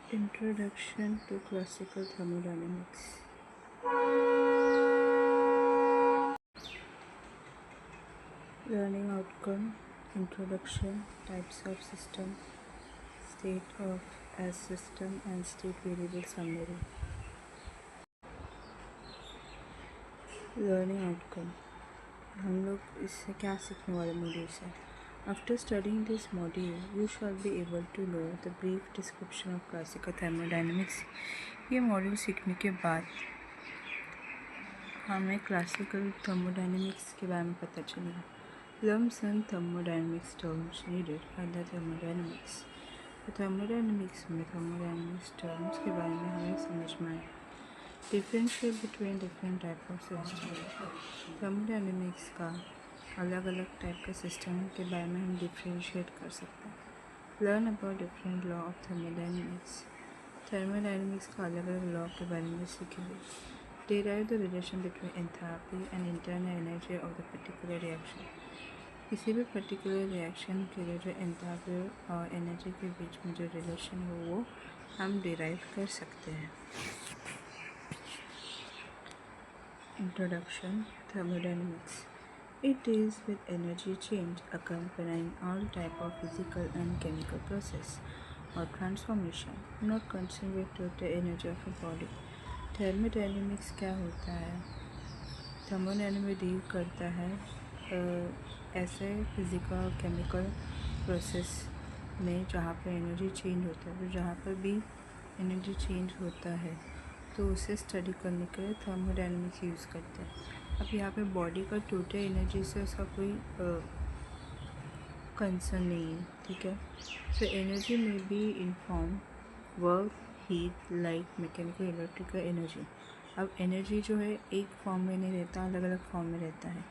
Introduction to Classical Thermodynamics. Learning outcome, introduction, types of system, state of as system and state variable summary. Learning outcome. हम लोग इससे क्या सीखने वाले module से? After studying this module, you shall be able to know the brief description of classical thermodynamics. ये module सीखने के बाद हमें क्लासिकल थर्मोडायनेमिक्स के बारे में पता चलेगा. Learn some thermodynamics terms needed under thermodynamics. तो thermodynamics में thermodynamics terms के बारे में हमें समझ में आए. Differentiate between different type of system. thermodynamics का अलग अलग टाइप का सिस्टम के बारे में हम डिफ्रेंशिएट कर सकते हैं. Learn about different law of thermodynamics. Thermodynamics का अलग अलग लॉ के बारे में सीखेंगे. Derive the relation between enthalpy and internal energy of the particular reaction. किसी भी पर्टिकुलर रिएक्शन के लिए जो एंथैल्पी और एनर्जी के बीच में जो रिलेशन हो वो हम डिराइव कर सकते हैं. Introduction. Thermodynamics. It is with energy change accompanying all type of physical and chemical process or transformation, not concerned with total energy of a body. Thermodynamics क्या होता है? Thermodynamics डील करता है ऐसे फिजिकल और केमिकल प्रोसेस में जहाँ पर एनर्जी चेंज होता है. तो जहाँ पर भी एनर्जी चेंज होता है तो उसे स्टडी करने के लिए थर्मोडायनेमिक्स यूज़ करते हैं. अब यहाँ पे बॉडी का टोटल एनर्जी से उसका कोई कंसर्न नहीं है. ठीक है. सो एनर्जी में be in form work, heat, light, mechanical, electrical energy. अब एनर्जी जो है एक फॉर्म में नहीं रहता, अलग अलग फॉर्म में रहता है.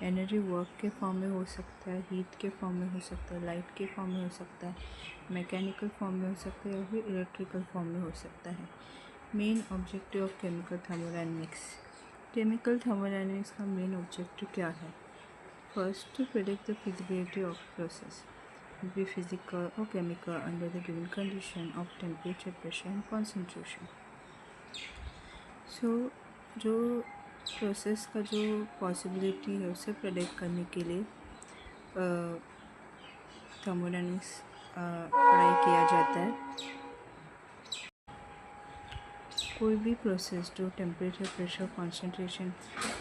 एनर्जी वर्क के फॉर्म में हो सकता है, हीट के फॉर्म में हो सकता है, लाइट के फॉर्म में हो सकता है, मैकेनिकल फॉर्म में हो सकता है या फिर इलेक्ट्रिकल फॉर्म में हो सकता है. Main objective of chemical thermodynamics. Chemical thermodynamics का मेन ऑब्जेक्टिव क्या है? First, to predict the feasibility of process be physical और chemical under the given condition of temperature, pressure and concentration. So जो process का जो पॉसिबिलिटी है उसे predict करने के लिए थर्मोडायनेमिक्स पढ़ाई किया जाता है. कोई भी प्रोसेस जो टेम्परेचर, प्रेशर, कॉन्सेंट्रेशन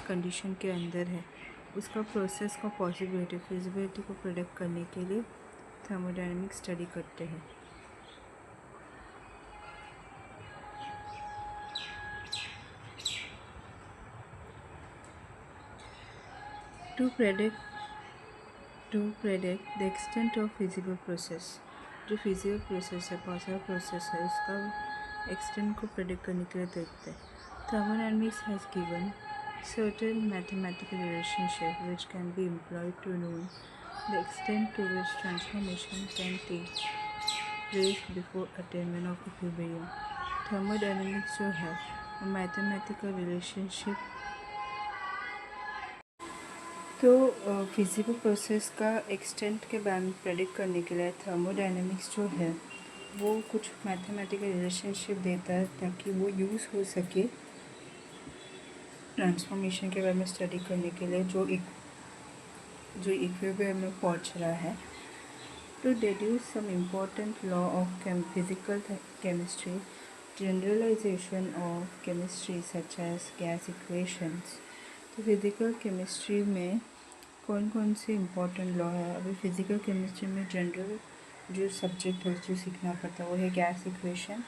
कंडीशन के अंदर है उसका प्रोसेस का पॉसिबिलिटी, फिजिबिलिटी को प्रेडिक्ट करने के लिए थर्मोडायनेमिक्स स्टडी करते हैं. To predict the extent of physical process. जो फिजिकल प्रोसेस है, पॉसिबल प्रोसेस है, उसका एक्सटेंट को प्रेडिक्ट करने के लिए देखते हैं. Thermodynamics has given certain mathematical relationship which can be employed to know the extent to which transformation can take place before attainment of equilibrium. Thermodynamics जो है वो mathematical relationship तो फिजिकल प्रोसेस का एक्सटेंट के बारे में प्रेडिक्ट करने के लिए थर्मोडायनेमिक्स जो है वो कुछ मैथमेटिकल रिलेशनशिप देता है ताकि वो यूज़ हो सके ट्रांसफॉर्मेशन के बारे में स्टडी करने के लिए जो इक्विलिब्रियम में पहुंच रहा है. To deduce some important law of physical chemistry, generalization of chemistry such as gas equations. तो फिजिकल केमिस्ट्री में कौन कौन से इम्पोर्टेंट लॉ है? अभी फिजिकल केमिस्ट्री में जनरल जो सब्जेक्ट है जो सीखना पड़ता है वो है gas equation,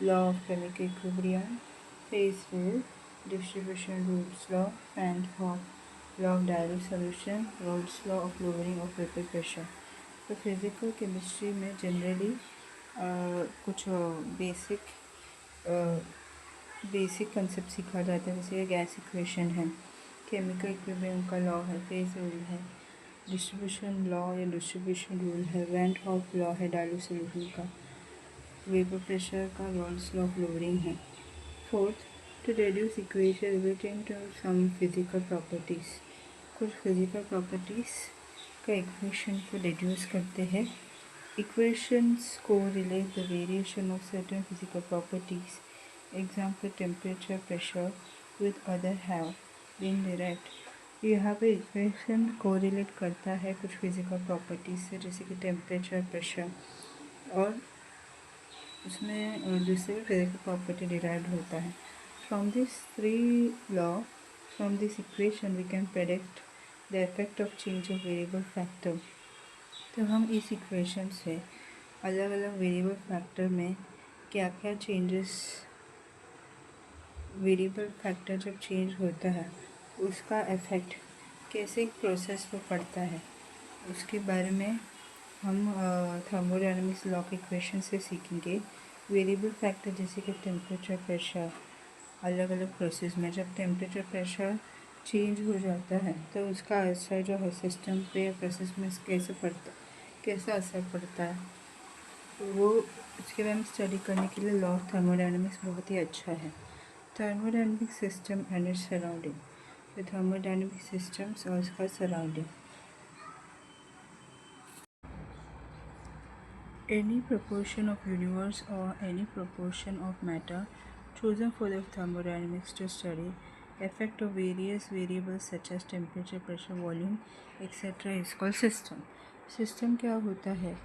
law of chemical equilibrium, phase rule, distribution rules law, and Hoff law of direct solution, Raoult's law of lowering of vapour pressure. तो फिजिकल केमिस्ट्री में जनरली कुछ बेसिक कंसेप्ट सीखा जाता है. जैसे गैस इक्वेशन है, chemical equilibrium का law है, फेज रूल है, डिस्ट्रीब्यूशन लॉ या डिस्ट्रीब्यूशन रूल है, वैन हॉफ लॉ है डायरेक्ट सॉल्यूशन का, वेपर प्रेशर का रोल्स लॉ ऑफ लोअरिंग है. Fourth, to deduce equation relating to some physical properties. कुछ फिजिकल प्रॉपर्टीज़ का इक्वेशन को डेड्यूस करते हैं Equations correlate the variation of certain physical properties, example temperature, pressure, with other have been derived. यहाँ पे equation correlate करता है कुछ फिजिकल प्रॉपर्टीज से, जैसे कि टेम्परेचर, प्रेशर, और उसमें दूसरे फिजिकल प्रॉपर्टी डिराइव होता है. From this three law, from this equation we can predict the effect of change of variable factor. तो हम इस इक्वेशन से अलग अलग वेरिएबल फैक्टर में क्या क्या चेंजेस, वेरिएबल फैक्टर जब चेंज होता है उसका इफ़ेक्ट कैसे प्रोसेस पर पड़ता है, उसके बारे में हम थर्मोडायनामिक्स लॉ के इक्वेशन से सीखेंगे. वेरिएबल फैक्टर जैसे कि टेम्परेचर, प्रेशर, अलग अलग प्रोसेस में जब टेम्परेचर, प्रेशर चेंज हो जाता है तो उसका असर जो है सिस्टम पे, प्रोसेस में कैसा असर पड़ता है, वो उसके बारे में स्टडी करने के लिए लॉ ऑफ थर्मोडायनामिक्स बहुत ही अच्छा है. Thermodynamic system and its surrounding. तो थर्मोडायनामिक सिस्टम्स और उसका surrounding. Any proportion of universe or any proportion of matter chosen for the thermodynamics to study effect of various variables such as temperature, pressure, volume, etc. is called system. System क्या होता है?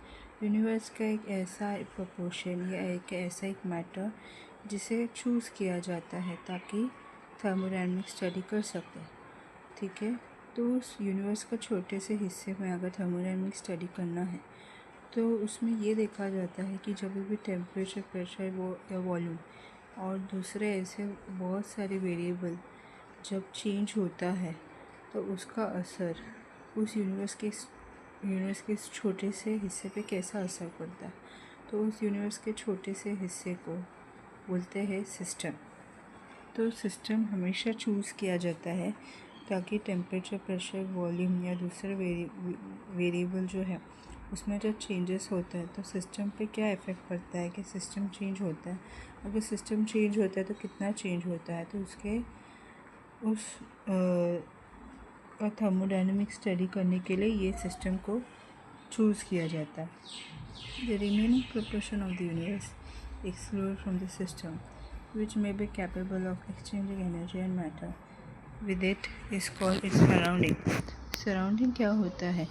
Universe का एक ऐसा proportion या ऐसा एक matter जिसे चूज़ किया जाता है ताकि थर्मोडायनामिक स्टडी कर सके. ठीक है, तो उस यूनिवर्स का छोटे से हिस्से में अगर थर्मोडायनामिक स्टडी करना है तो उसमें ये देखा जाता है कि जब भी टेम्परेचर, प्रेशर या वॉल्यूम और दूसरे ऐसे बहुत सारे वेरिएबल जब चेंज होता है तो उसका असर उस यूनिवर्स के इस छोटे से हिस्से पे कैसा असर पड़ता है. तो उस यूनिवर्स के छोटे से हिस्से को बोलते हैं सिस्टम. तो सिस्टम हमेशा चूज़ किया जाता है ताकि टेम्परेचर, प्रेशर, वॉल्यूम या दूसरे वेरिएबल जो है उसमें जब चेंजेस होता है तो सिस्टम पे क्या इफ़ेक्ट पड़ता है कि सिस्टम चेंज होता है. अगर सिस्टम चेंज होता है तो कितना चेंज होता है, तो उस का थर्मोडायनामिक स्टडी करने के लिए ये सिस्टम को चूज़ किया जाता है. The remaining proportion of the universe excluded from the system which may be capable of exchanging energy and matter with it is called its surrounding. Surrounding क्या होता है?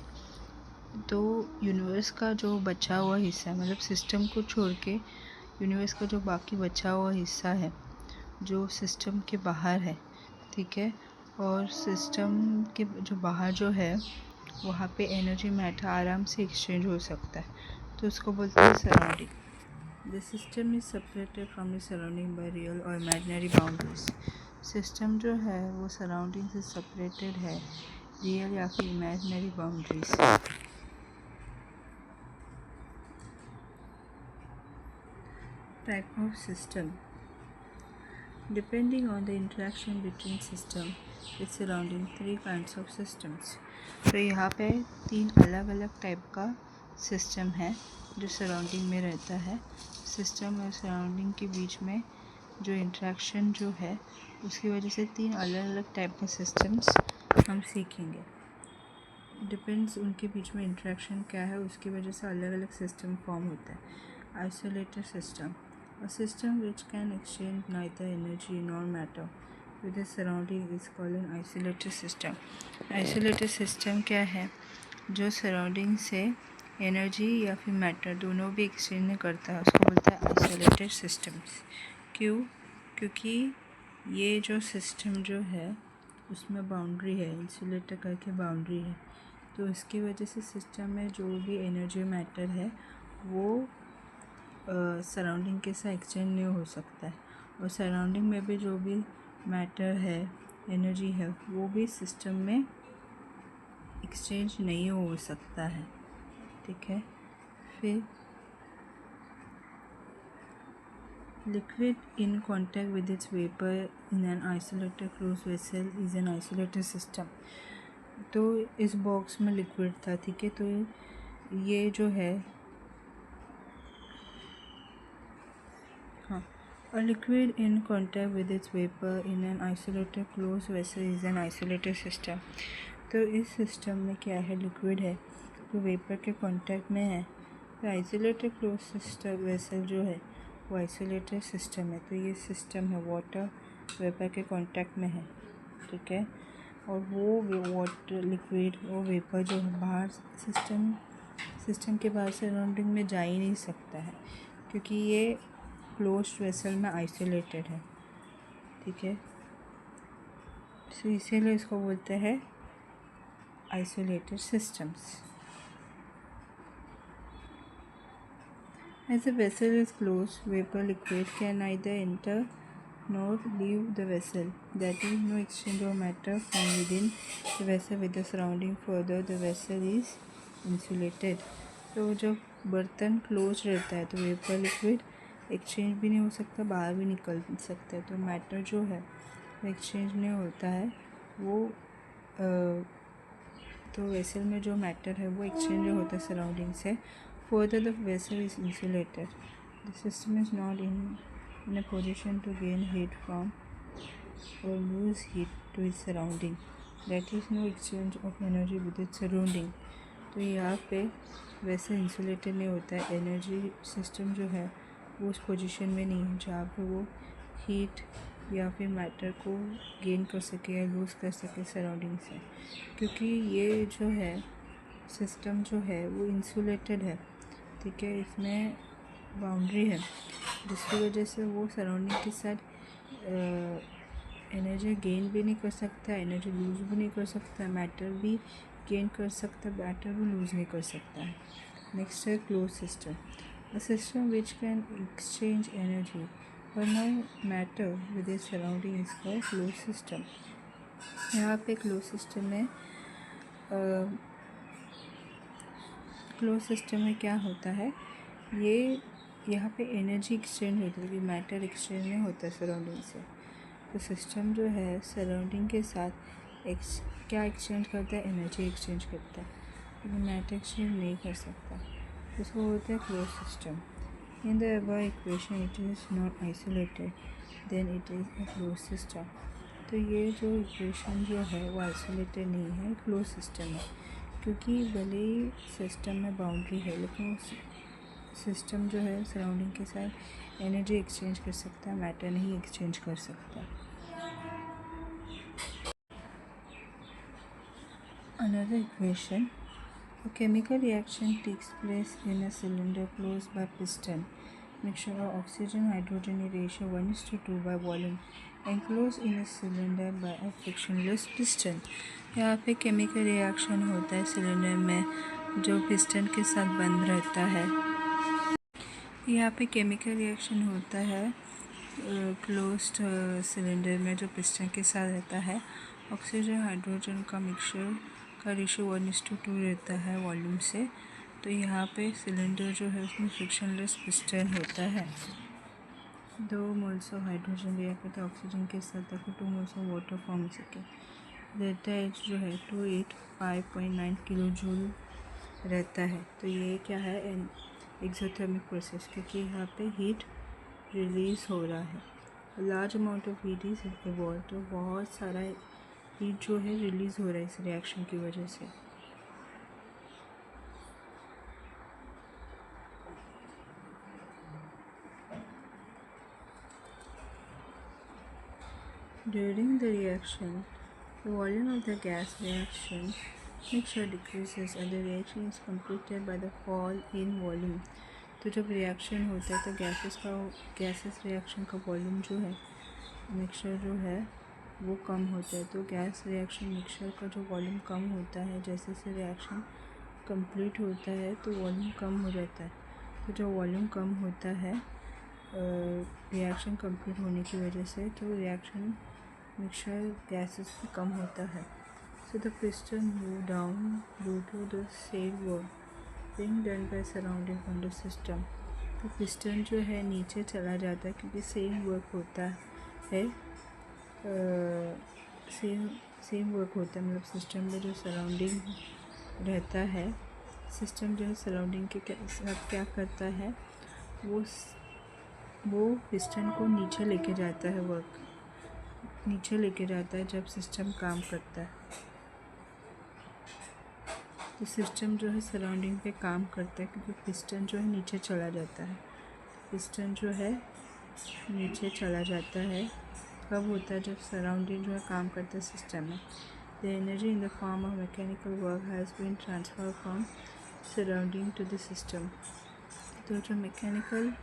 तो यूनिवर्स का जो बचा हुआ हिस्सा है, मतलब सिस्टम को छोड़ के यूनिवर्स का जो बाकी बचा हुआ हिस्सा है जो सिस्टम के बाहर है. ठीक है, और सिस्टम के जो बाहर जो है वहाँ पे एनर्जी, मैटर आराम से एक्सचेंज हो सकता है, तो उसको बोलते हैं surrounding. The system is separated from the surrounding by real और इमेजिनरी बाउंड्रीज. सिस्टम जो है वो सराउंडिंग से सेपरेटेड है रियल या फिर imaginary boundaries. Type of system. Depending on the interaction between system with surrounding, three kinds of systems. तो यहाँ पे 3 अलग अलग टाइप का सिस्टम है जो सराउंडिंग में रहता है. सिस्टम और सराउंडिंग के बीच में जो इंट्रैक्शन जो है उसकी वजह से 3 अलग अलग टाइप के सिस्टम्स हम सीखेंगे. डिपेंड्स उनके बीच में इंट्रैक्शन क्या है उसकी वजह से अलग अलग सिस्टम फॉर्म होता है. Isolated system. A system which can exchange neither energy nor matter with the surrounding is called an isolated system. Isolated system क्या है? जो सराउंडिंग से एनर्जी या फिर मैटर दोनों भी एक्सचेंज नहीं करता है, उसको बोलता है आइसोलेटेड सिस्टम्स. क्यों? क्योंकि ये जो सिस्टम जो है उसमें बाउंड्री है, इंसुलेटर करके बाउंड्री है, तो इसकी वजह से सिस्टम में जो भी एनर्जी, मैटर है वो सराउंडिंग के साथ एक्सचेंज नहीं हो सकता है, और सराउंडिंग में भी जो भी मैटर है, एनर्जी है, वो भी सिस्टम में एक्सचेंज नहीं हो सकता है. ठीक है, फिर liquid in contact with its vapour in an isolated close vessel is an isolated system. तो इस बॉक्स में लिक्विड था. ठीक है, तो ये जो है A liquid in contact with its vapor in an isolated closed vessel is an isolated system. तो इस सिस्टम में क्या है, लिक्विड है तो वेपर के कांटेक्ट में है तो आइसोलेटेड क्लोज सिस्टम वेसल जो है वो आइसोलेटेड सिस्टम है। तो ये सिस्टम है वाटर वेपर के कांटेक्ट में है, ठीक है। और वो वाटर लिक्विड वो वेपर जो है बाहर सिस्टम के बाहर सराउंडिंग में जा ही नहीं सकता है, क्योंकि ये क्लोज्ड वेसल में आइसोलेटेड है, ठीक है। तो इसीलिए इसको बोलते हैं isolated systems. As the vessel is closed, vapor liquid can neither enter nor leave the vessel. That is, no exchange of matter from within the vessel with the surrounding. Further, the vessel is insulated. तो जब बर्तन close रहता है तो vapour liquid exchange भी नहीं हो सकता, बाहर भी निकल सकता है। तो मैटर जो है वो एक्सचेंज नहीं होता है, वो तो वेसल में जो मैटर है वो एक्सचेंज होता है सराउंडिंग से। Further, the vessel is insulated. The system is not in a position to gain heat from or lose heat to its surrounding. That is, no exchange of energy with its surrounding. तो यहाँ पे वैसे insulated नहीं होता है, energy system जो है वो उस पोजीशन में नहीं है जहाँ पे वो हीट या फिर मैटर को गेन कर सके या लूज़ कर सके सराउंडिंग से, क्योंकि ये जो है सिस्टम जो है वो इंसुलेटेड है, ठीक है। इसमें बाउंड्री है जिसकी वजह से वो सराउंडिंग के साथ एनर्जी गेन भी नहीं कर सकता, एनर्जी लूज़ भी नहीं कर सकता, मैटर भी गेन कर सकता, मैटर भी लूज़ नहीं कर सकता है। नेक्स्ट है close system. A system which can exchange energy और no matter with its surrounding is called close system. यहाँ पे क्लोज सिस्टम में क्लोज सिस्टम में क्या होता है, ये यहाँ पे एनर्जी एक्सचेंज होती है, मैटर एक्सचेंज नहीं होता है सराउंडिंग से। तो सिस्टम जो है सराउंडिंग के साथ क्या एक्सचेंज करता है, एनर्जी एक्सचेंज करता है, लेकिन मैटर एक्सचेंज नहीं कर सकता। इसको बोलते हैं close system. In the above equation it is not isolated then it is a close system. तो ये जो इक्वेशन जो है वो आइसोलेटेड नहीं है, क्लोज सिस्टम है, क्योंकि भले ही सिस्टम में बाउंड्री है लेकिन उस सिस्टम जो है सराउंडिंग के साथ एनर्जी एक्सचेंज कर सकता है, मैटर नहीं एक्सचेंज कर सकता। Another equation, a chemical reaction takes place in a cylinder closed by piston. Mixture of oxygen hydrogen ratio 1:2 by volume enclosed in a cylinder by a frictionless piston. यहाँ पे chemical reaction होता है cylinder में जो piston के साथ बंद रहता है। यहाँ पे केमिकल रिएक्शन होता है क्लोज्ड सिलेंडर में जो पिस्टन के साथ रहता है। ऑक्सीजन हाइड्रोजन का मिक्सचर का रेशियो 1:2 रहता है वॉल्यूम से। तो यहाँ पे सिलेंडर जो है उसमें फ्रिक्शनलेस पिस्टन होता है। 2 मोल्स ऑफ हाइड्रोजन रिएक्ट करता है ऑक्सीजन के साथ ताकि 2 मोल्स ऑफ वाटर फॉर्म हो सके। डेल्टा एच जो है 285.9 किलो जूल रहता है। तो ये क्या है, एक्सोथर्मिक प्रोसेस, क्योंकि यहाँ पे हीट रिलीज़ हो रहा है। Large amount of heat is evolve, तो बहुत सारा हीट जो है रिलीज़ हो रहा है इस रिएक्शन की वजह से। During the reaction, the volume of the gas reaction mixture decreases and the reaction is completed by the fall in volume. तो जब रिएक्शन होता है तो गैसेस रिएक्शन का वॉल्यूम जो है मिक्सचर जो है वो कम होता है। तो गैस रिएक्शन मिक्सचर का जो वॉल्यूम कम होता है, जैसे जैसे रिएक्शन कंप्लीट होता है तो वॉल्यूम कम हो जाता है। तो जब वॉल्यूम कम होता है रिएक्शन कंप्लीट होने की वजह से, तो रिएक्शन मिक्सचर गैसेस भी कम होता है। So the piston move down due to the same work being done by surrounding on the system. तो पिस्टन जो है नीचे चला जाता है क्योंकि सेम वर्क होता है, सेम वर्क होता है, मतलब सिस्टम में जो सराउंडिंग रहता है, सिस्टम जो है सराउंडिंग के साथ क्या करता है, वो पिस्टन को नीचे लेके जाता है, वर्क नीचे लेके जाता है जब सिस्टम काम करता है। तो सिस्टम जो है सराउंडिंग पे काम करता है, क्योंकि पिस्टन जो है नीचे चला जाता है। पिस्टन जो है नीचे चला जाता है कब होता है, जब सराउंडिंग जो है काम करता है सिस्टम में। The energy in the form of mechanical work has been transfer from surrounding to the system. तो जो मैकेनिकल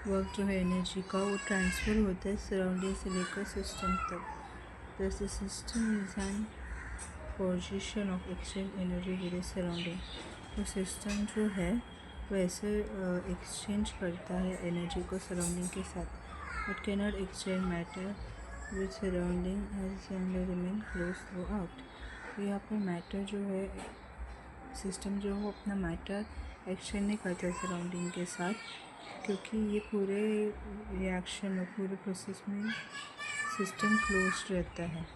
वर्क जो है एनर्जी का, वो ट्रांसफ़र होता है सराउंडिंग से लेकर सिस्टम तक। दस the system is an position of exchange energy with surrounding. तो सिस्टम जो है वो ऐसे एक्सचेंज करता है एनर्जी को सराउंडिंग के साथ। But can not exchange matter with surrounding as remain close throughout. तो यहाँ पर मैटर जो है, सिस्टम जो है वो अपना मैटर एक्सचेंज नहीं करता सराउंडिंग के साथ, क्योंकि ये पूरे रिएक्शन में, पूरे प्रोसेस में सिस्टम क्लोज रहता है।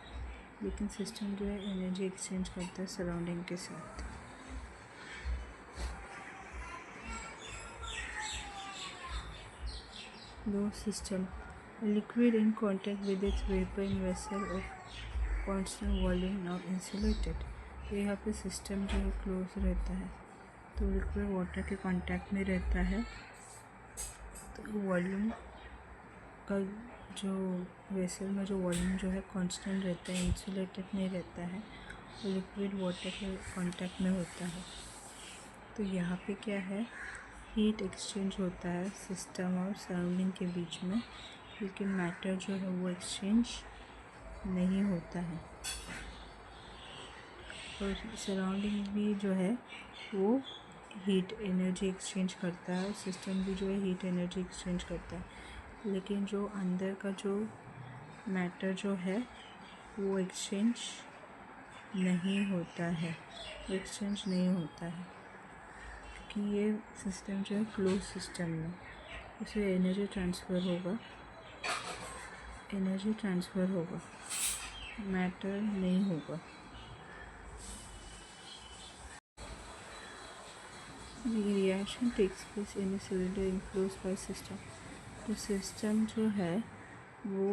लेकिन सिस्टम जो है एनर्जी एक्सचेंज करता है सराउंडिंग के साथ। लो system, liquid in contact with its vapour in vessel of constant volume now insulated. तो यहाँ पे सिस्टम जो है क्लोज रहता है, तो लिक्विड वाटर के कांटेक्ट में रहता है, तो वॉल्यूम का जो वेसल में जो वॉल्यूम जो है कांस्टेंट रहता है, इंसुलेटेड नहीं रहता है, और लिक्विड वाटर के कांटेक्ट में होता है। तो यहाँ पे क्या है, हीट एक्सचेंज होता है सिस्टम और सराउंडिंग के बीच में, लेकिन मैटर जो है वो एक्सचेंज नहीं होता है। और सराउंडिंग भी जो है वो हीट एनर्जी एक्सचेंज करता है, सिस्टम भी जो है हीट एनर्जी एक्सचेंज करता है, लेकिन जो अंदर का जो मैटर जो है वो एक्सचेंज नहीं होता है, एक्सचेंज नहीं होता है, क्योंकि ये सिस्टम जो है क्लोज सिस्टम में, इसमें एनर्जी ट्रांसफ़र होगा, मैटर नहीं होगा। The reaction takes place in a cylinder enclosed by system। तो सिस्टम जो है वो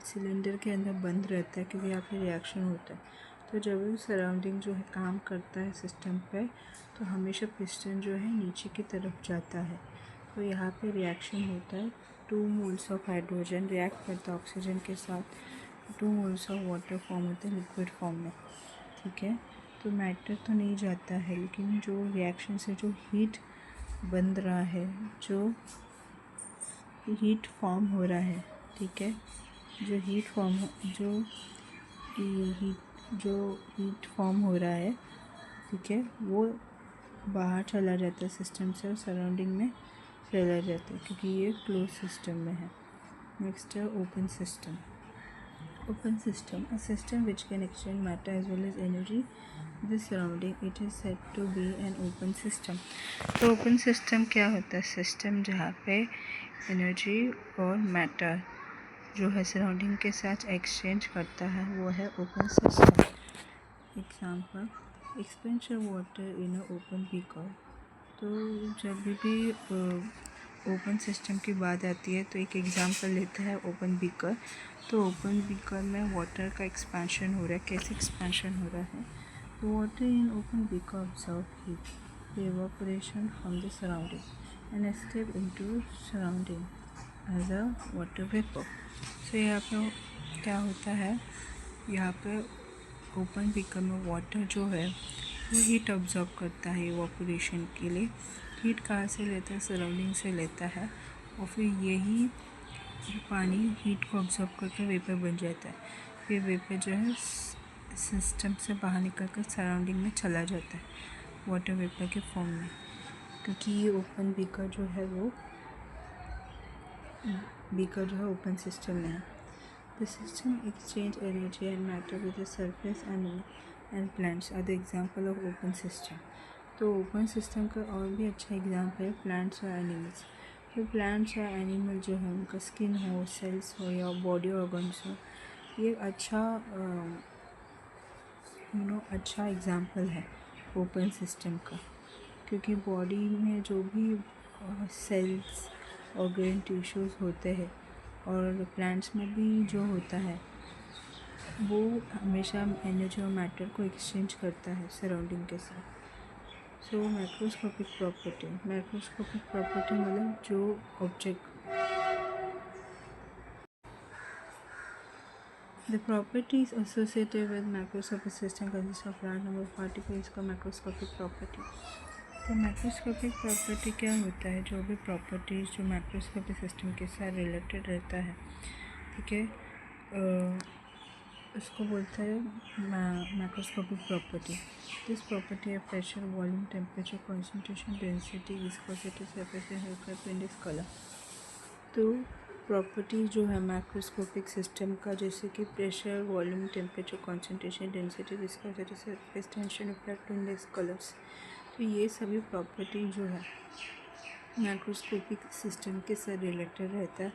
सिलेंडर के अंदर बंद रहता है, क्योंकि यहाँ पे रिएक्शन होता है। तो जब भी सराउंडिंग जो है काम करता है सिस्टम पे, तो हमेशा पिस्टन जो है नीचे की तरफ जाता है। तो यहाँ पे रिएक्शन होता है, 2 मोल्स ऑफ हाइड्रोजन रिएक्ट करता है ऑक्सीजन के साथ, 2 मोल्स ऑफ वाटर फॉर्म होते हैं लिक्विड फॉर्म में। ठीक है, तो मैटर तो नहीं जाता है, लेकिन जो रिएक्शन से जो हीट बन रहा है, जो हीट फॉर्म हो रहा है, ठीक है, जो हीट फॉर्म हो रहा है, ठीक है, वो बाहर चला जाता है सिस्टम से और सराउंडिंग में चला जाता है, क्योंकि ये क्लोज सिस्टम में है। नेक्स्ट है open system. Open system, a system which can exchange matter as well as energy with the surrounding, it is said to be an open system। तो ओपन सिस्टम क्या होता है, सिस्टम जहाँ पे energy और मैटर जो है सराउंडिंग के साथ एक्सचेंज करता है, वो है open system. Example, expansion water in a open beaker. तो जब भी ओपन सिस्टम की बात आती है तो एक एग्जांपल लेते हैं ओपन बीकर। तो ओपन बीकर में वाटर का एक्सपेंशन हो रहा है। कैसे एक्सपेंशन हो रहा है, तो water in open beaker observe heat evaporation from the surrounding and escape into surrounding as a water vapour. So यहाँ पे क्या होता है, यहाँ पे ओपन बीकर में वाटर जो है वो हीट ऑब्जॉर्व करता है इवेपोरेशन के लिए। हीट कहाँ से लेता है, सराउंडिंग से लेता है, और फिर यही पानी हीट को ऑब्जॉर्व करके वेपर बन जाता है। फिर वेपर जो है सिस्टम से बाहर निकल कर सराउंडिंग में चला जाता है वाटर वेपर के फॉर्म में, क्योंकि ये ओपन बीकर जो है वो ओपन सिस्टम में है। The system exchange energy and matter with the surface and plants are the example of open system. तो ओपन सिस्टम का और भी अच्छा एग्जाम्पल है प्लांट्स और एनिमल्स। तो प्लांट्स या एनिमल जो है उनका स्किन हो, सेल्स हो या बॉडी ऑर्गन्स हो, ये अच्छा एग्जाम्पल है ओपन सिस्टम का, क्योंकि बॉडी में जो भी सेल्स ऑर्गन टिश्यूज़ होते हैं और प्लांट्स में भी जो होता है वो हमेशा एनर्जी और मैटर को एक्सचेंज करता है सराउंडिंग के साथ। सो मैक्रोस्कोपिक प्रॉपर्टी मतलब जो object, the properties associated with macroscopic system consist of large number of particles का मैक्रोस्कोपिक प्रॉपर्टी। तो मैक्रोस्कोपिक प्रॉपर्टी क्या होता है? जो भी प्रॉपर्टीज जो मैक्रोस्कोपिक सिस्टम के साथ रिलेटेड रहता है, ठीक है, उसको बोलता है मैक्रोस्कोपिक प्रॉपर्टी। दिस प्रॉपर्टी है pressure, volume, temperature, concentration, density, viscosity, surface index, colour. तो प्रॉपर्टी जो है मैक्रोस्कोपिक सिस्टम का, जैसे कि pressure, volume, temperature, concentration, density, viscosity, surface tension, refractive index, colours, तो ये सभी प्रॉपर्टी जो है मैक्रोस्कोपिक सिस्टम के साथ रिलेटेड रहता है,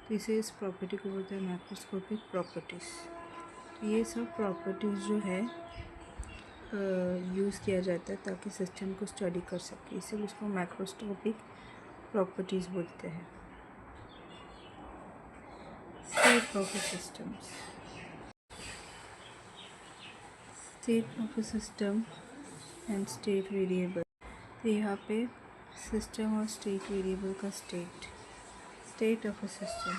तो इसे इस प्रॉपर्टी को बोलते हैं मैक्रोस्कोपिक प्रॉपर्टीज़। तो ये सब प्रॉपर्टीज़ जो है यूज़ किया जाता है ताकि सिस्टम को स्टडी कर सके, इसीलिए उसको मैक्रोस्कोपिक प्रॉपर्टीज़ बोलते हैं। State of systems, state of system and state variable. तो यहाँ पे सिस्टम और स्टेट वेरिएबल का state of a system,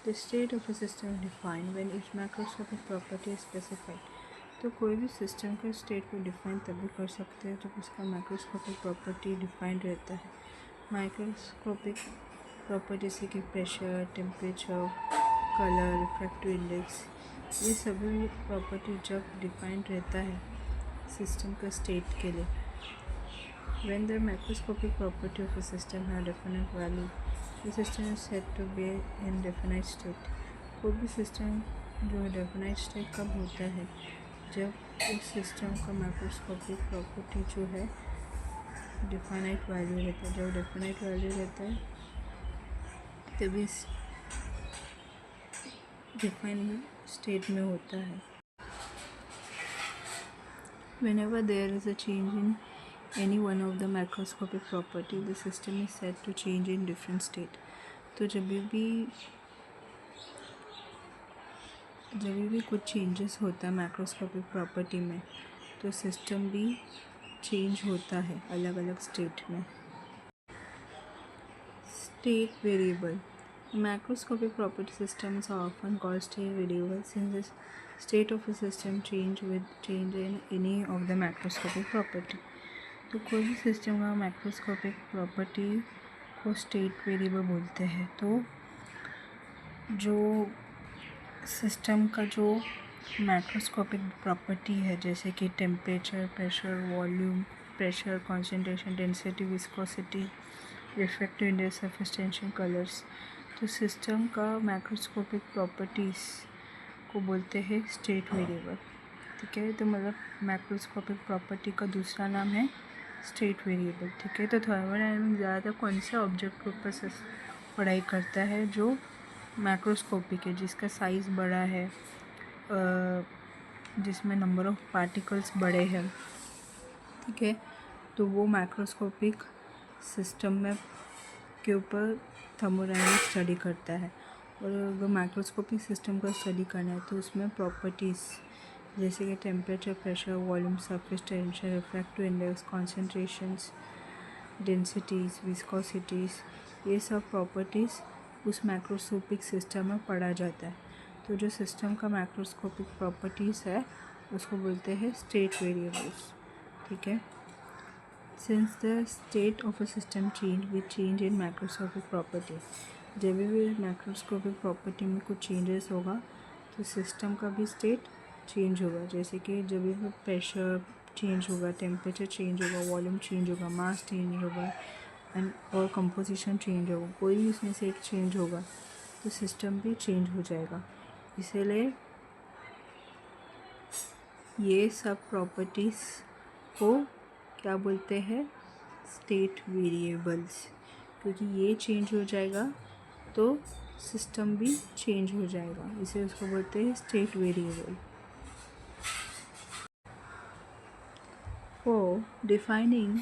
the state of a system define when etch macroscopic property is specified. तो कोई भी सिस्टम का स्टेट को डिफाइन तभी कर सकते हैं जब उसका मैक्रोस्कोपिक प्रॉपर्टी डिफाइंड रहता है। माइक्रोस्कोपिक प्रॉपर्टी जैसे कि pressure, temperature, colour, refractive index, ये सभी प्रॉपर्टी जब डिफाइंड रहता है सिस्टम का स्टेट के लिए। When the macroscopic property of a system have definite value, the system is said to be in definite state. कोई भी सिस्टम जो है डेफिनाइट स्टेट कब होता है? जब उस सिस्टम का मैक्रोस्कोपिक प्रॉपर्टी जो है डिफाइनाइट वैल्यू रहता है। जब डिफाइनाइट वैल्यू रहता है तभी डिफाइंड स्टेट में होता है। Whenever there is a change in any one of the macroscopic property, the system is said to change in different state. तो जब भी कुछ चेंजेस होता है मैक्रोस्कोपिक प्रॉपर्टी में, तो सिस्टम भी चेंज होता है अलग अलग स्टेट में। State variable, macroscopic property systems are often called state variables since the state of a system change with change in any of the macroscopic property. तो कोई भी सिस्टम का मैक्रोस्कोपिक प्रॉपर्टी को स्टेट वेरिएबल बोलते हैं। तो जो सिस्टम का जो मैक्रोस्कोपिक प्रॉपर्टी है, जैसे कि temperature, pressure, volume, pressure, concentration, density, viscosity, refractive index, surface tension, colours, तो सिस्टम का मैक्रोस्कोपिक प्रॉपर्टीज़ को बोलते हैं स्टेट वेरिएबल। ठीक है, तो मतलब मैक्रोस्कोपिक प्रॉपर्टी का दूसरा नाम है स्टेट वेरिएबल। ठीक है, तो थर्मोडायनामिक्स ज़्यादातर कौन से ऑब्जेक्ट के ऊपर से पढ़ाई करता है? जो मैक्रोस्कोपिक है, जिसका साइज़ बड़ा है, जिसमें नंबर ऑफ पार्टिकल्स बड़े हैं। ठीक है, तो वो मैक्रोस्कोपिक सिस्टम में के ऊपर थर्मोडायनामिक्स स्टडी करता है। और अगर मैक्रोस्कोपिक सिस्टम का स्टडी करना है तो उसमें प्रॉपर्टीज़ जैसे कि temperature, pressure, volume, surface tension, refractive index, concentrations, densities, viscosities, ये सब प्रॉपर्टीज़ उस मैक्रोस्कोपिक सिस्टम में पढ़ा जाता है। तो जो सिस्टम का मैक्रोस्कोपिक प्रॉपर्टीज़ है उसको बोलते हैं स्टेट वेरिएबल्स। ठीक है, since the state of a system change with change in macroscopic property, जब भी मैक्रोस्कोपिक प्रॉपर्टी में कुछ चेंजेस होगा तो सिस्टम का भी स्टेट चेंज होगा। जैसे कि जब भी प्रेशर चेंज होगा, टेम्परेचर चेंज होगा, वॉल्यूम चेंज होगा, मास चेंज होगा एंड और कंपोजिशन चेंज होगा, कोई भी इसमें से एक चेंज होगा तो सिस्टम भी चेंज हो जाएगा। इसीलिए ये सब प्रॉपर्टीज़ को क्या बोलते हैं? State variables. क्योंकि ये चेंज हो जाएगा तो सिस्टम भी चेंज हो जाएगा, इसे उसको बोलते हैं state variable. For defining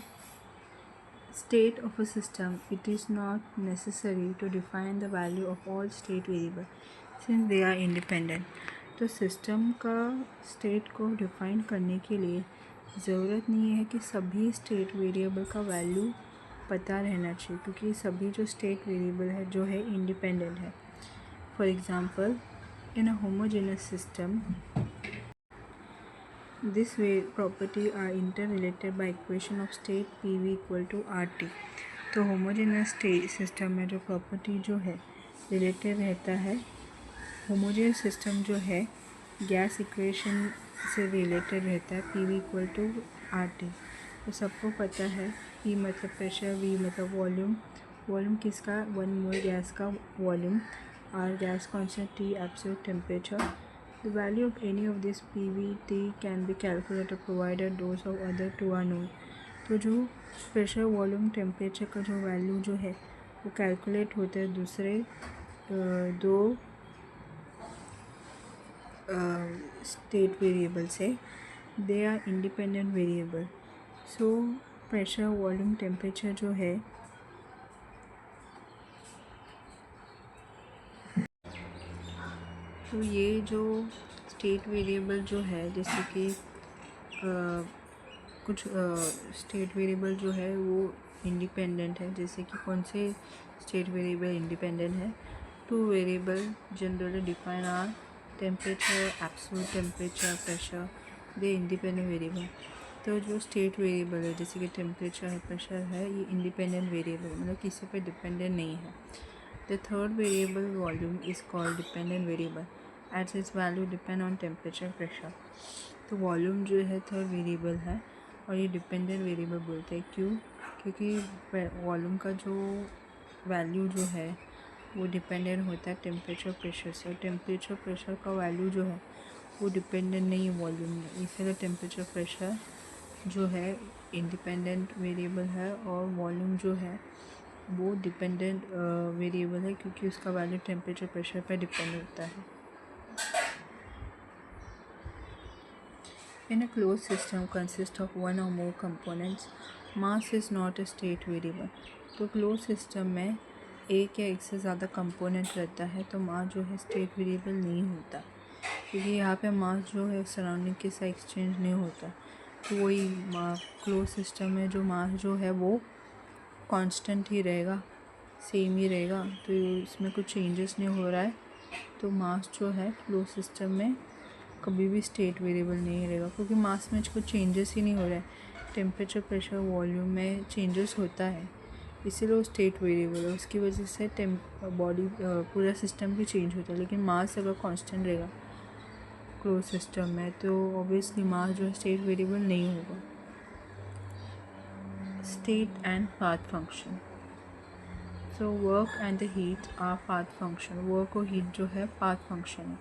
state of a system, it is not necessary to define the value of all state variables since they are independent. तो सिस्टम का स्टेट को डिफाइन करने के लिए ज़रूरत नहीं है कि सभी स्टेट वेरिएबल का वैल्यू पता रहना चाहिए, क्योंकि सभी जो स्टेट वेरिएबल है जो है इंडिपेंडेंट है. For example, in a homogeneous system this way property are interrelated by equation of state PV equal to RT. तो होमोजेनस स्टेट सिस्टम में जो प्रॉपर्टी जो है रिलेटेड रहता है, होमोजेनस सिस्टम जो है गैस इक्वेशन से रिलेटेड रहता है, PV इक्वल टू RT. तो सबको पता है P मतलब प्रेशर, V मतलब वॉल्यूम. वॉल्यूम किसका? 1 मोल गैस का volume. R gas constant, T absolute temperature. The value of any of this PV, T can be calculated provided those of other two are known. तो जो pressure, volume, temperature का जो value जो है वो calculate होता है दूसरे दो स्टेट वेरिएबल से. They are independent variable. So pressure, volume, temperature जो है तो ये जो स्टेट वेरिएबल जो है, जैसे कि कुछ स्टेट वेरिएबल जो है वो इंडिपेंडेंट है. जैसे कि कौन से स्टेट वेरिएबल इंडिपेंडेंट है? 2 variable generally define are temperature, absolute temperature, pressure. They independent variable. तो जो स्टेट वेरिएबल है जैसे कि टेम्परेचर है, प्रेशर है, ये इंडिपेंडेंट वेरिएबल, मतलब किसी पे डिपेंडेंट नहीं है. The third variable volume is called dependent variable as its value depend on temperature, pressure. तो वॉल्यूम जो है थर्ड वेरिएबल है और ये डिपेंडेंट वेरिएबल बोलते हैं. क्यों? क्योंकि वॉल्यूम का जो वैल्यू जो है वो डिपेंडेंट होता है टेम्परेचर, प्रेशर से. और टेम्परेचर, प्रेशर का वैल्यू जो है वो डिपेंडेंट नहीं है वॉल्यूम में. इसलिए टेम्परेचर, प्रेशर जो है इंडिपेंडेंट वेरिएबल है और वॉल्यूम जो है वो डिपेंडेंट वेरिएबल है, क्योंकि उसका वैल्यू टेम्परेचर, प्रेशर पर डिपेंड होता है. In a closed system consists of one or more components. Mass is not a state variable. तो closed system में एक या एक से ज़्यादा कंपोनेंट रहता है तो मास जो है स्टेट वेरिएबल नहीं होता, क्योंकि यहाँ पे मास जो है सराउंडिंग के साथ एक्सचेंज नहीं होता. तो वही क्लोज सिस्टम में जो मास जो है वो कांस्टेंट ही रहेगा, सेम ही रहेगा. तो इसमें कुछ चेंजेस नहीं हो रहा है. तो मास जो है क्लोज सिस्टम में कभी भी स्टेट वेरिएबल नहीं रहेगा, क्योंकि मास में कुछ चेंजेस ही नहीं हो रहा है. टेम्परेचर, प्रेशर, वॉल्यूम में चेंजेस होता है, इसीलिए वो स्टेट वेरिएबल है. उसकी वजह से बॉडी पूरा सिस्टम भी चेंज होता है. लेकिन मास अगर कांस्टेंट रहेगा क्लोज सिस्टम में तो ऑब्वियसली मास जो है स्टेट वेरिएबल नहीं होगा. State and path function. So work and the heat our path function. Work और हीट जो है पाथ फंक्शन है.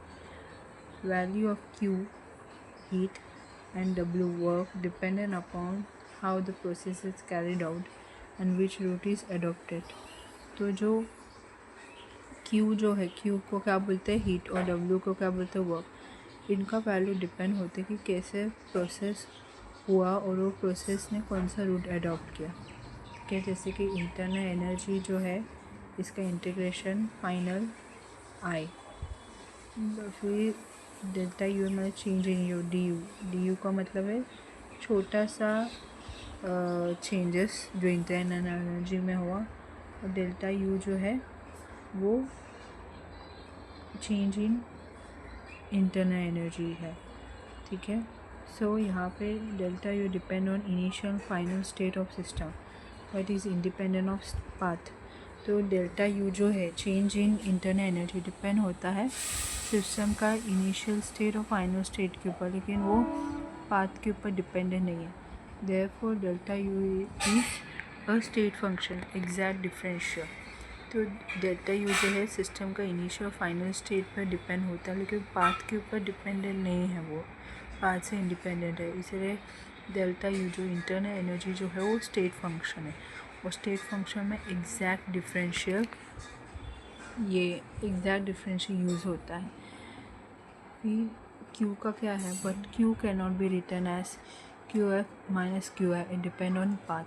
Value of Q, heat, and W, work, dependent upon how the process is carried out and which route is adopted. तो जो Q जो है, Q को क्या बोलते हैं? हीट. और W को क्या बोलते हैं? वर्क. इनका वैल्यू डिपेंड होते कि कैसे प्रोसेस हुआ और वो प्रोसेस ने कौन सा रूट अडॉप्ट किया. ठीक है, जैसे कि इंटरनल एनर्जी जो है इसका इंटीग्रेशन फाइनल I. फिर डेल्टा यू मतलब change in you, D you का मतलब है छोटा सा चेंजेस जो इंटरनल एनर्जी में हुआ. और डेल्टा यू जो है वो चेंज इन इंटरनल एनर्जी है. ठीक है. सो यहाँ पे delta U depend on initial final state of system but is independent of path. तो डेल्टा यू जो है change in internal energy depend होता है सिस्टम का इनिशियल स्टेट और फाइनल स्टेट के ऊपर, लेकिन वो पाथ के ऊपर डिपेंडेंट नहीं है. Therefore delta U is a state function exact differential. तो डेल्टा यू जो है सिस्टम का इनिशियल और फाइनल स्टेट पर डिपेंड होता है, लेकिन पाथ के ऊपर डिपेंडेंट नहीं है, वो पाथ से इंडिपेंडेंट है. इसलिए डेल्टा यू जो इंटरनल एनर्जी जो है वो स्टेट फंक्शन है. और स्टेट फंक्शन में एग्जैक्ट डिफरेंशियल यूज़ होता है. फिर Q का क्या है? But Q can not be written as QF minus QI. It depend on path.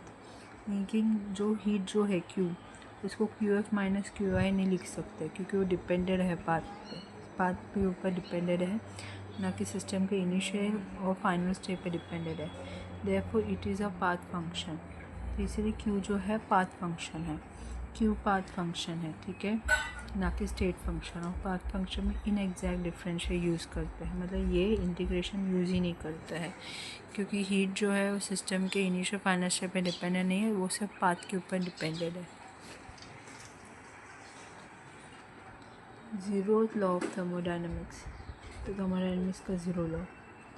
लेकिन जो हीट जो है Q, इसको QF माइनस QI नहीं लिख सकते क्योंकि वो डिपेंडेंट है पाथ पे. पाथ के ऊपर डिपेंडेड है, ना कि सिस्टम के इनिशियल और फाइनल स्टेट पे डिपेंडेड है। Therefore it is a path function. तो इसीलिए क्यू जो है पाथ फंक्शन है, क्यू पाथ फंक्शन है, ठीक है, ना कि स्टेट फंक्शन। और पाथ फंक्शन में इन एग्जैक्ट डिफरेंशियल यूज़ करते हैं, मतलब ये इंटीग्रेशन यूज़ ही नहीं करता है, क्योंकि हीट जो है वो सिस्टम के इनिशियल फाइनल स्टेट पे डिपेंडेंट नहीं है, वो सिर्फ पाथ के ऊपर डिपेंडेड है। Zeroth law of thermodynamics. तो थर्मोडायनेमिक्स का zero law,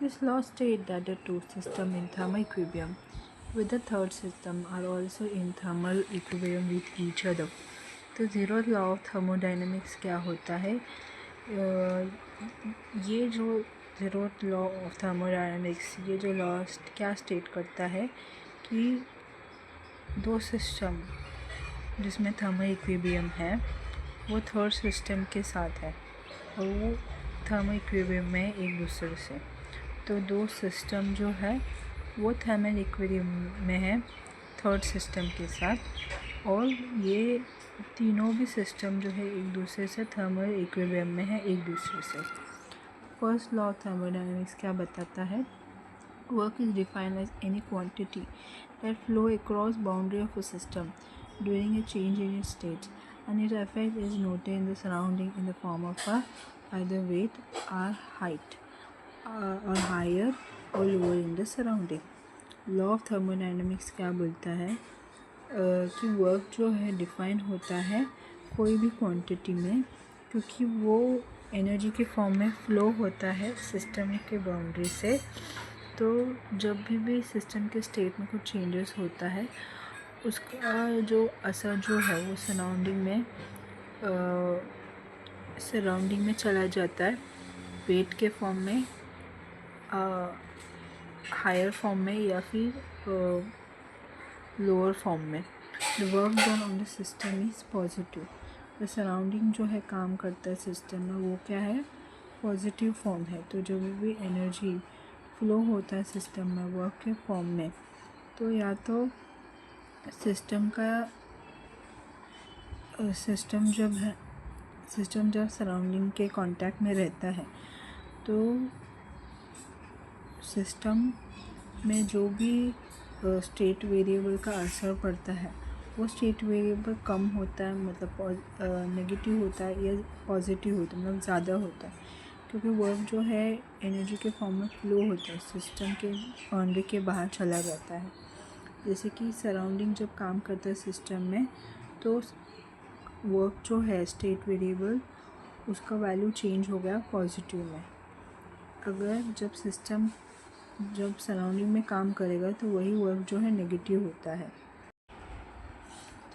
this law state that the two systems in thermal equilibrium with the third system are also in thermal equilibrium with each other। तो zero law of thermodynamics क्या होता है? ये जो zero law of thermodynamics, ये जो law क्या state करता है कि दो सिस्टम जिसमें थर्मल इक्विलिब्रियम है वो थर्ड सिस्टम के साथ है और वो थर्मल इक्विलिब्रियम में एक दूसरे से। तो दो सिस्टम जो है वो थर्मल इक्विलिब्रियम में है थर्ड सिस्टम के साथ, और ये तीनों भी सिस्टम जो है एक दूसरे से थर्मल इक्विलिब्रियम में है एक दूसरे से। फर्स्ट लॉ ऑफ थर्मोडायनेमिक्स क्या बताता है? Work is defined as any quantity that flow across boundary of a system during a change in its state, and its effect is noted in the surrounding in the form of either weight or height, or higher or lower in the surrounding। Law of thermodynamics क्या बोलता है कि work जो है define होता है कोई भी क्वांटिटी में, क्योंकि वो एनर्जी के फॉर्म में फ़्लो होता है सिस्टम के बाउंड्री से। तो जब भी सिस्टम के स्टेट में कुछ चेंजेस होता है उसका जो असर जो है वो सराउंडिंग में चला जाता है, वेट के फॉर्म में, हायर फॉर्म में या फिर लोअर फॉर्म में। The work done on the system is positive. The surrounding जो है काम करता है सिस्टम में वो क्या है? पॉजिटिव फॉर्म है। तो जब भी एनर्जी फ्लो होता है सिस्टम में वर्क के फॉर्म में, तो या तो सिस्टम जब सराउंडिंग के कांटेक्ट में रहता है तो सिस्टम में जो भी स्टेट वेरिएबल का असर पड़ता है वो स्टेट वेरिएबल कम होता है, मतलब नेगेटिव होता है या पॉजिटिव होता है, मतलब ज़्यादा होता है, क्योंकि वर्क जो है एनर्जी के फॉर्म में फ्लो होता है, सिस्टम के बाउंड्री के बाहर चला जाता है। जैसे कि सराउंडिंग जब काम करता है सिस्टम में तो वर्क जो है स्टेट वेरिएबल उसका वैल्यू चेंज हो गया पॉजिटिव में। अगर जब सराउंडिंग में काम करेगा तो वही वर्क जो है नेगेटिव होता है।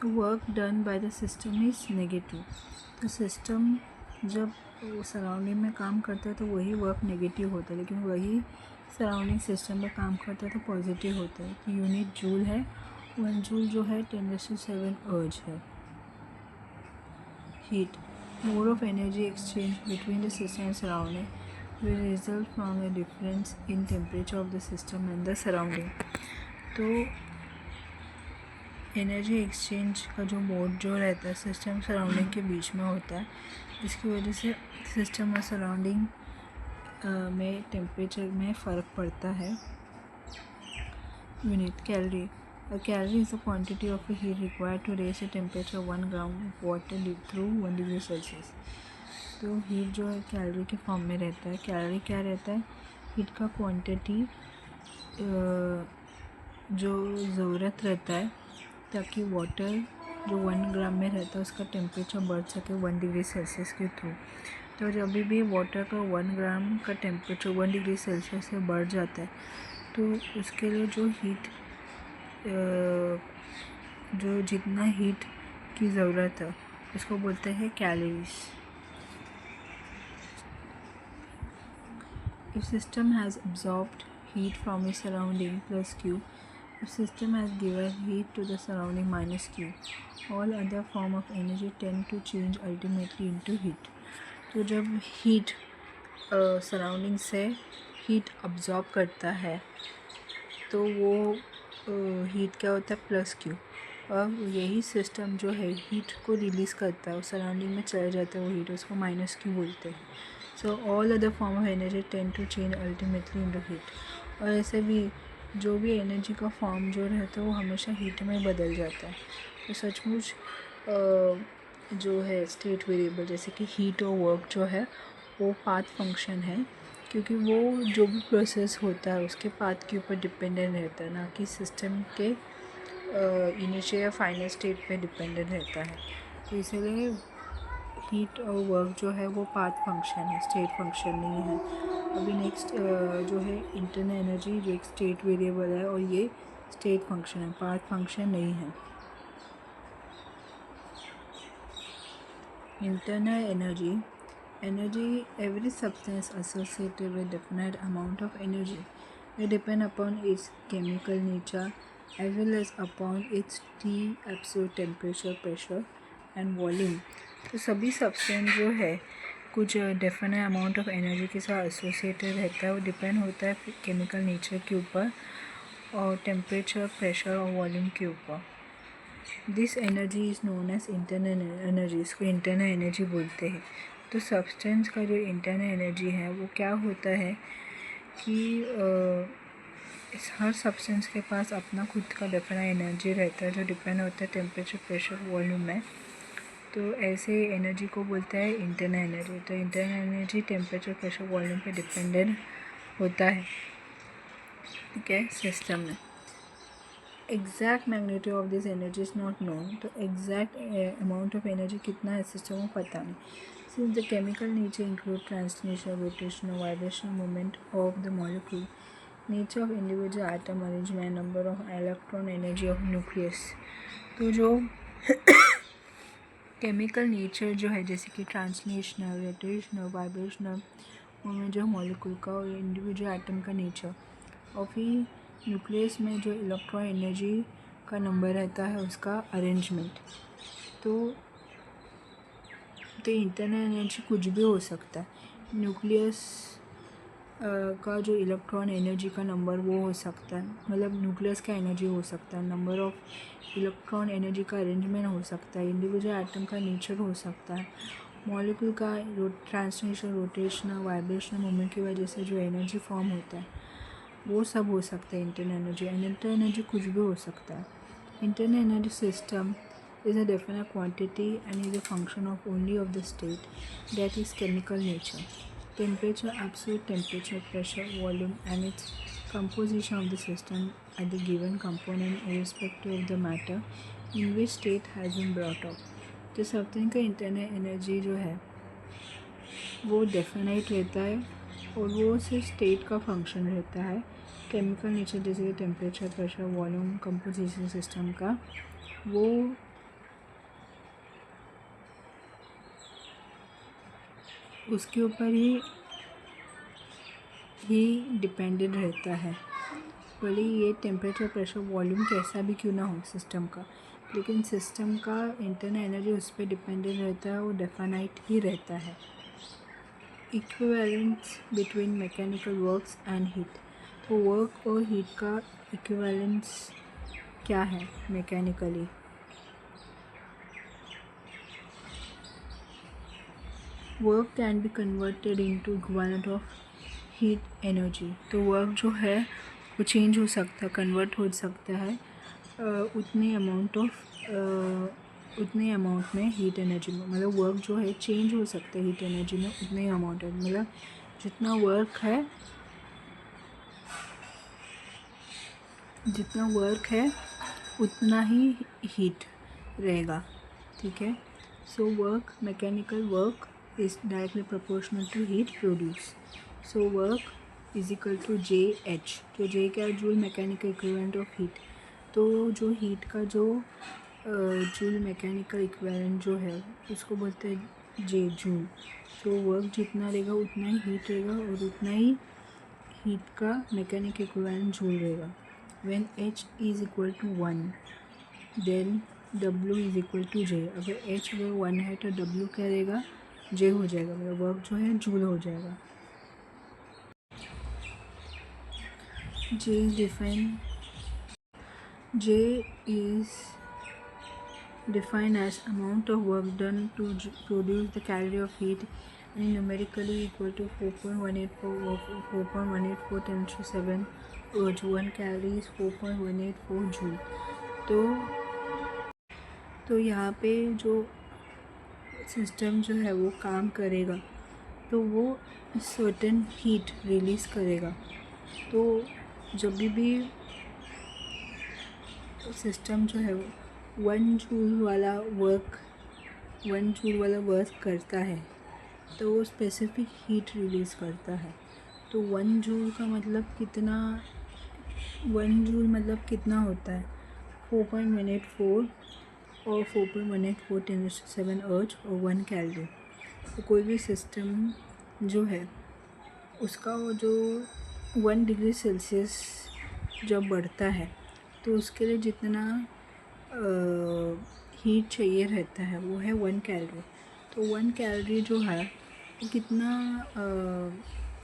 तो work done by the system is negative. तो सिस्टम जब सराउंडिंग में काम करता है तो वही वर्क नेगेटिव होता है, लेकिन वही सराउंडिंग सिस्टम में काम करता है तो पॉजिटिव होता है। तो यूनिट जूल है, 1 जूल जो है 10⁷ अर्ज है। Heat, mode of energy exchange between the system and surrounding will result from a difference in temperature of the system and the surrounding। तो एनर्जी एक्सचेंज का जो मोड जो रहता है सिस्टम सराउंडिंग के बीच में होता है, इसकी वजह से सिस्टम और सराउंडिंग में टेम्परेचर में फ़र्क पड़ता है। Unit calorie, a calorie is the quantity of a heat required to raise the temperature 1 gram of water through 1 degree Celsius। तो हीट जो है कैलोरी के फॉर्म में रहता है। कैलोरी क्या रहता है? हीट का क्वांटिटी जो ज़रूरत रहता है ताकि वाटर जो 1 ग्राम में रहता है उसका टेम्परेचर बढ़ सके 1 डिग्री सेल्सियस के थ्रू। तो जब भी वाटर का 1 ग्राम का टेम्परेचर 1 डिग्री सेल्सियस से बढ़ जाता है तो उसके लिए जो जितना हीट की ज़रूरत है उसको बोलते हैं calories. If system has absorbed heat from its surrounding plus Q, if system has given heat to the surrounding minus Q, all other form of energy tend to change ultimately into heat। तो जब heat surrounding से heat absorb करता है तो वो heat क्या होता है? Plus Q. और यही सिस्टम जो है हीट को रिलीज़ करता है और सराउंडिंग में चला जाता है वो हीट, उसको माइनस क्यू बोलते हैं। So all other form of energy tend to change ultimately into heat. और ऐसे भी जो भी एनर्जी का फॉर्म जो रहता है वो हमेशा हीट में बदल जाता है। तो सचमुच जो है स्टेट वेरिएबल जैसे कि हीट और वर्क जो है वो पाथ फंक्शन है, क्योंकि वो जो भी प्रोसेस होता है उसके पाथ के ऊपर डिपेंडेंट रहता है, ना कि सिस्टम के इनिशियल या फाइनल स्टेट पे डिपेंडेंट रहता है। तो इसीलिए हीट और वर्क जो है वो पाथ फंक्शन है, स्टेट फंक्शन नहीं है। अभी नेक्स्ट जो है इंटरनल एनर्जी जो एक स्टेट वेरिएबल है और ये स्टेट फंक्शन है, पाथ फंक्शन नहीं है। Internal energy, every substance associated with definite amount of energy may depend upon its chemical nature as well as upon its T absolute temperature, pressure and volume। तो सभी substance जो है कुछ definite amount of energy के साथ associated रहता है, वो डिपेंड होता है केमिकल नेचर के ऊपर और टेम्परेचर, प्रेशर और वॉल्यूम के ऊपर। This energy is known as internal energy, इसको इंटरनल एनर्जी बोलते हैं। तो सब्सटेंस का जो इंटरनल एनर्जी है वो क्या होता है कि हर सब्सटेंस के पास अपना खुद का डेफिनेट एनर्जी रहता है जो डिपेंड होता है टेम्परेचर, प्रेशर, वॉल्यूम में। तो ऐसे एनर्जी को बोलते हैं इंटरनल एनर्जी। तो internal energy temperature, pressure, volume पे डिपेंडेंट होता है, ठीक है, सिस्टम में। Exact magnitude of this energy is not known. तो एग्जैक्ट अमाउंट ऑफ एनर्जी कितना है सिस्टम को पता नहीं। Since the chemical nature include translation, rotation, vibrational movement of the molecule, nature of individual item arrangement, number of electron, energy of nucleus. तो जो chemical nature जो है जैसे कि ट्रांसलेशनल, रोटेशनल, वाइब्रेशनल मूवमेंट जो मॉलिक्यूल का और इंडिविजुअल आइटम का नेचर, और फिर न्यूक्लियस में जो इलेक्ट्रॉन एनर्जी का नंबर रहता है उसका अरेंजमेंट। तो इंटरनल एनर्जी कुछ भी हो सकता है। न्यूक्लियस का जो इलेक्ट्रॉन एनर्जी का नंबर वो हो सकता है, मतलब न्यूक्लियस का एनर्जी हो सकता है, नंबर ऑफ इलेक्ट्रॉन एनर्जी का अरेंजमेंट हो सकता है, इंडिविजुअल आइटम का नेचर हो सकता है, मॉलिक्यूल का ट्रांसलेशन, रोटेशनल, वाइब्रेशनल मूवमेंट की वजह से जो एनर्जी फॉर्म होता है वो सब हो सकता है internal energy. And internal energy कुछ भी हो सकता है। Internal energy system is a definite quantity and is a function of only of the state, that is chemical nature, temperature, absolute temperature, pressure, volume and its composition of the system at the given component irrespective of the matter in which state has been brought up। तो substance का internal energy जो है वो definite रहता है और वो सिर्फ स्टेट का फंक्शन रहता है। केमिकल नेचर जैसे कि temperature, pressure, volume, composition system का वो उसके ऊपर ही डिपेंडेंट रहता है। भले ये टेम्परेचर, प्रेशर, वॉल्यूम कैसा भी क्यों ना हो सिस्टम का, लेकिन सिस्टम का इंटरनल एनर्जी उस पर डिपेंडेंट रहता है, वो डेफिनाइट ही रहता है। Equivalence between mechanical works and heat. तो वर्क और हीट का इक्विवेलेंस क्या है mechanically? Work can be converted into equivalent of heat energy. तो वर्क जो है वो चेंज हो सकता है, कन्वर्ट हो सकता है उतने अमाउंट में हीट एनर्जी में, मतलब वर्क जो है चेंज हो सकता है हीट एनर्जी में उतने अमाउंट है, मतलब जितना वर्क है उतना ही हीट रहेगा, ठीक है। So work, mechanical work is directly proportional to heat produce. So work is equal to JH। तो J क्या है? Joule mechanical equivalent of heat. तो जो हीट का जो जूल मैकेनिकल इक्विवेलेंट जो है उसको बोलते हैं J, जूल। तो वर्क जितना रहेगा उतना ही हीट रहेगा और उतना ही हीट का मैकेनिकल इक्विवेलेंट जूल रहेगा। When H is equal to 1 then W is equal to J। अगर H अगर 1 है तो W क्या रहेगा? J हो जाएगा, मतलब वर्क जो है जूल हो जाएगा। J is defined as amount of work done to produce the calorie of heat यानी न्यूमेरिकली इक्वल टू 4.184 10⁷ अर्ज। 1 कैलोरी इज 4.184 जूल। तो यहाँ पे जो सिस्टम जो है वो काम करेगा तो वो सर्टेन हीट रिलीज़ करेगा। तो जब भी सिस्टम जो है वो 1 जूल वाला वर्क करता है तो वो स्पेसिफिक हीट रिलीज़ करता है। तो 1 जूल का मतलब कितना, 1 जूल मतलब कितना होता है 4.184 और 4.184 10⁷ अर्ज और 1 कैलोरी। तो कोई भी सिस्टम जो है उसका वो जो 1 डिग्री सेल्सियस जब बढ़ता है तो उसके लिए जितना हीट चाहिए रहता है वो है 1 कैलोरी। तो 1 कैलोरी जो है वो कितना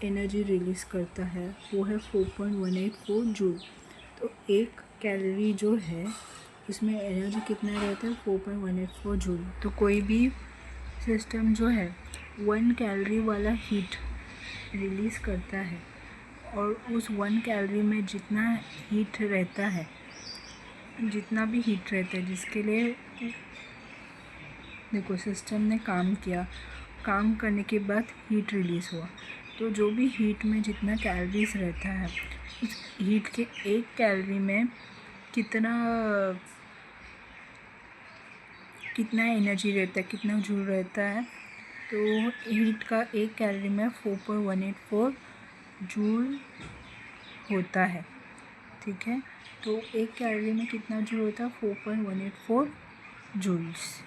एनर्जी रिलीज़ करता है वो है 4.184 जूल। तो 1 कैलोरी जो है इसमें एनर्जी कितना रहता है 4.184 जूल। तो कोई भी सिस्टम जो है 1 कैलोरी वाला हीट रिलीज़ करता है और उस 1 कैलोरी में जितना हीट रहता है, जितना भी हीट रहता है जिसके लिए देखो सिस्टम ने काम किया, काम करने के बाद हीट रिलीज़ हुआ। तो जो भी हीट में जितना कैलोरीज रहता है उस हीट के 1 कैलोरी में कितना एनर्जी रहता है, कितना जूल रहता है। तो हीट का 1 कैलोरी में 4.184 जूल होता है। ठीक है, तो 1 कैलोरी में कितना जूल होता है 4.184 जूल्स।